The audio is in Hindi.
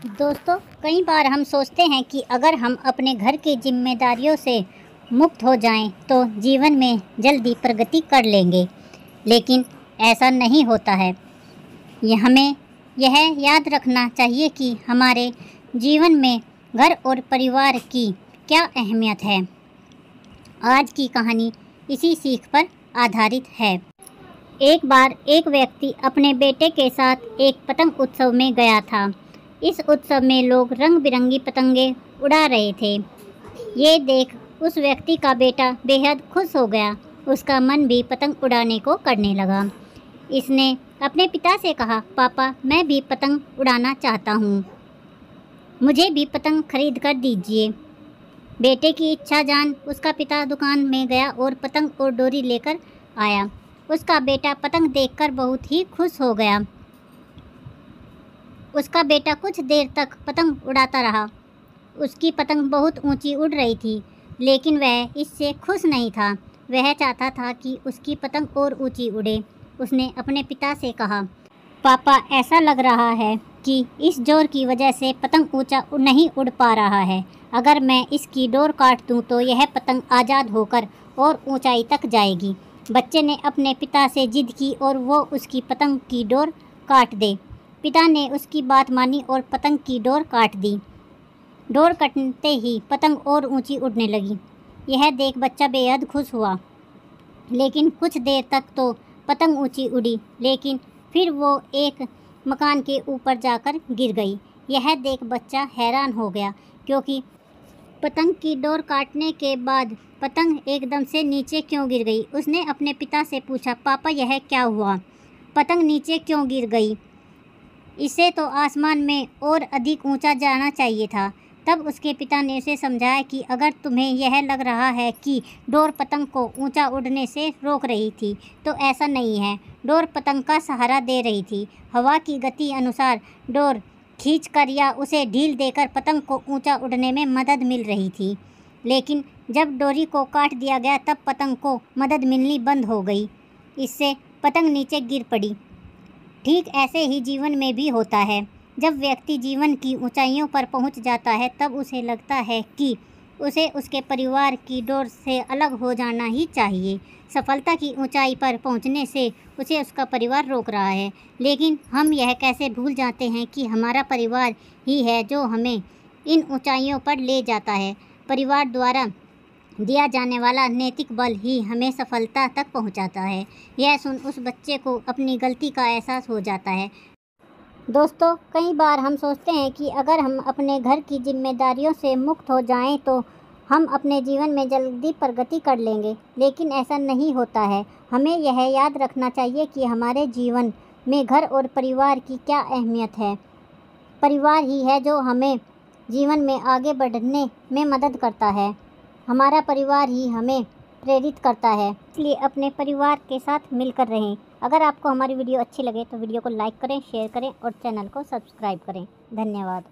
दोस्तों, कई बार हम सोचते हैं कि अगर हम अपने घर की जिम्मेदारियों से मुक्त हो जाएं तो जीवन में जल्दी प्रगति कर लेंगे, लेकिन ऐसा नहीं होता है। हमें यह याद रखना चाहिए कि हमारे जीवन में घर और परिवार की क्या अहमियत है। आज की कहानी इसी सीख पर आधारित है। एक बार एक व्यक्ति अपने बेटे के साथ एक पतंग उत्सव में गया था। इस उत्सव में लोग रंग बिरंगी पतंगे उड़ा रहे थे। ये देख उस व्यक्ति का बेटा बेहद खुश हो गया। उसका मन भी पतंग उड़ाने को करने लगा। इसने अपने पिता से कहा, पापा, मैं भी पतंग उड़ाना चाहता हूँ, मुझे भी पतंग खरीद कर दीजिए। बेटे की इच्छा जान उसका पिता दुकान में गया और पतंग और डोरी लेकर आया। उसका बेटा पतंग देखकर बहुत ही खुश हो गया। उसका बेटा कुछ देर तक पतंग उड़ाता रहा। उसकी पतंग बहुत ऊंची उड़ रही थी, लेकिन वह इससे खुश नहीं था। वह चाहता था कि उसकी पतंग और ऊंची उड़े। उसने अपने पिता से कहा, पापा, ऐसा लग रहा है कि इस जोर की वजह से पतंग ऊंचा नहीं उड़ पा रहा है। अगर मैं इसकी डोर काट दूं तो यह पतंग आज़ाद होकर और ऊंचाई तक जाएगी। बच्चे ने अपने पिता से जिद की और वो उसकी पतंग की डोर काट दे। पिता ने उसकी बात मानी और पतंग की डोर काट दी। डोर कटते ही पतंग और ऊंची उड़ने लगी। यह देख बच्चा बेहद खुश हुआ, लेकिन कुछ देर तक तो पतंग ऊंची उड़ी, लेकिन फिर वो एक मकान के ऊपर जाकर गिर गई। यह देख बच्चा हैरान हो गया, क्योंकि पतंग की डोर काटने के बाद पतंग एकदम से नीचे क्यों गिर गई। उसने अपने पिता से पूछा, पापा, यह क्या हुआ? पतंग नीचे क्यों गिर गई? इसे तो आसमान में और अधिक ऊंचा जाना चाहिए था। तब उसके पिता ने उसे समझाया कि अगर तुम्हें यह लग रहा है कि डोर पतंग को ऊंचा उड़ने से रोक रही थी, तो ऐसा नहीं है। डोर पतंग का सहारा दे रही थी। हवा की गति अनुसार डोर खींचकर या उसे ढील देकर पतंग को ऊंचा उड़ने में मदद मिल रही थी। लेकिन जब डोरी को काट दिया गया तब पतंग को मदद मिलनी बंद हो गई। इससे पतंग नीचे गिर पड़ी। ठीक ऐसे ही जीवन में भी होता है। जब व्यक्ति जीवन की ऊंचाइयों पर पहुंच जाता है तब उसे लगता है कि उसे उसके परिवार की डोर से अलग हो जाना ही चाहिए। सफलता की ऊंचाई पर पहुंचने से उसे उसका परिवार रोक रहा है, लेकिन हम यह कैसे भूल जाते हैं कि हमारा परिवार ही है जो हमें इन ऊंचाइयों पर ले जाता है। परिवार द्वारा दिया जाने वाला नैतिक बल ही हमें सफलता तक पहुंचाता है। यह सुन उस बच्चे को अपनी गलती का एहसास हो जाता है। दोस्तों, कई बार हम सोचते हैं कि अगर हम अपने घर की जिम्मेदारियों से मुक्त हो जाएं तो हम अपने जीवन में जल्दी प्रगति कर लेंगे, लेकिन ऐसा नहीं होता है। हमें यह याद रखना चाहिए कि हमारे जीवन में घर और परिवार की क्या अहमियत है। परिवार ही है जो हमें जीवन में आगे बढ़ने में मदद करता है। हमारा परिवार ही हमें प्रेरित करता है, इसलिए अपने परिवार के साथ मिलकर रहें। अगर आपको हमारी वीडियो अच्छी लगे तो वीडियो को लाइक करें, शेयर करें और चैनल को सब्सक्राइब करें। धन्यवाद।